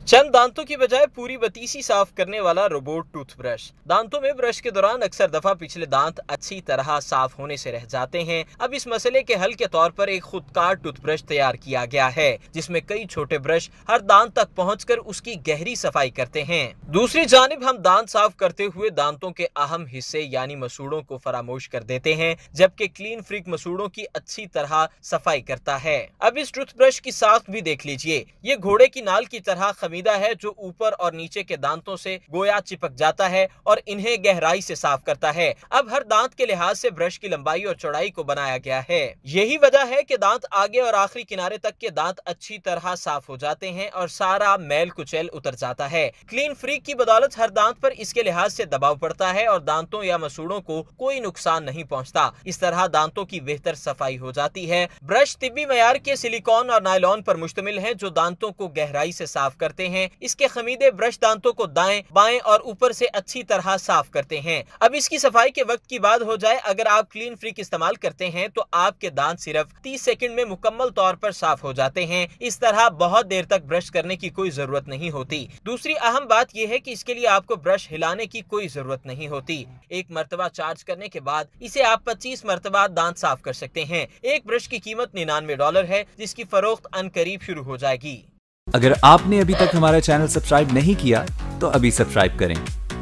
चंद दांतों की बजाय पूरी बतीसी साफ करने वाला रोबोट टूथब्रश। दांतों में ब्रश के दौरान अक्सर दफा पिछले दांत अच्छी तरह साफ होने से रह जाते हैं। अब इस मसले के हल के तौर पर एक खुदकार टूथब्रश तैयार किया गया है, जिसमें कई छोटे ब्रश हर दांत तक पहुंचकर उसकी गहरी सफाई करते हैं। दूसरी जानिब हम दांत साफ करते हुए दांतों के अहम हिस्से यानी मसूड़ों को फरामोश कर देते हैं, जबकि क्लीन फ्रीक मसूड़ों की अच्छी तरह सफाई करता है। अब इस टूथब्रश की साख भी देख लीजिए। ये घोड़े की नाल की तरह है जो ऊपर और नीचे के दांतों से गोया चिपक जाता है और इन्हें गहराई से साफ करता है। अब हर दांत के लिहाज से ब्रश की लंबाई और चौड़ाई को बनाया गया है। यही वजह है कि दांत आगे और आखिरी किनारे तक के दांत अच्छी तरह साफ हो जाते हैं और सारा मैल कुचैल उतर जाता है। क्लीन फ्रीक की बदौलत हर दांत पर इसके लिहाज से दबाव पड़ता है और दांतों या मसूड़ों को कोई नुकसान नहीं पहुंचता। इस तरह दांतों की बेहतर सफाई हो जाती है। ब्रश तिब्बी मयार के सिलिकॉन और नायलॉन पर मुश्तमिल है, जो दांतों को गहराई से साफ करते हैं। इसके खमीदे ब्रश दांतों को दाएं, बाएं और ऊपर से अच्छी तरह साफ करते हैं। अब इसकी सफाई के वक्त की बात हो जाए, अगर आप क्लीन फ्रीक इस्तेमाल करते हैं तो आपके दांत सिर्फ 30 सेकंड में मुकम्मल तौर पर साफ हो जाते हैं। इस तरह बहुत देर तक ब्रश करने की कोई जरूरत नहीं होती। दूसरी अहम बात यह है कि इसके लिए आपको ब्रश हिलाने की कोई जरूरत नहीं होती। एक मरतबा चार्ज करने के बाद इसे आप 25 मरतबा दांत साफ कर सकते हैं। एक ब्रश की कीमत $99 है, जिसकी फरोख्त अनकरीब शुरू हो जाएगी। अगर आपने अभी तक हमारा चैनल सब्सक्राइब नहीं किया तो अभी सब्सक्राइब करें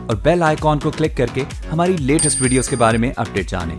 और बेल आइकॉन को क्लिक करके हमारी लेटेस्ट वीडियोस के बारे में अपडेट जानें।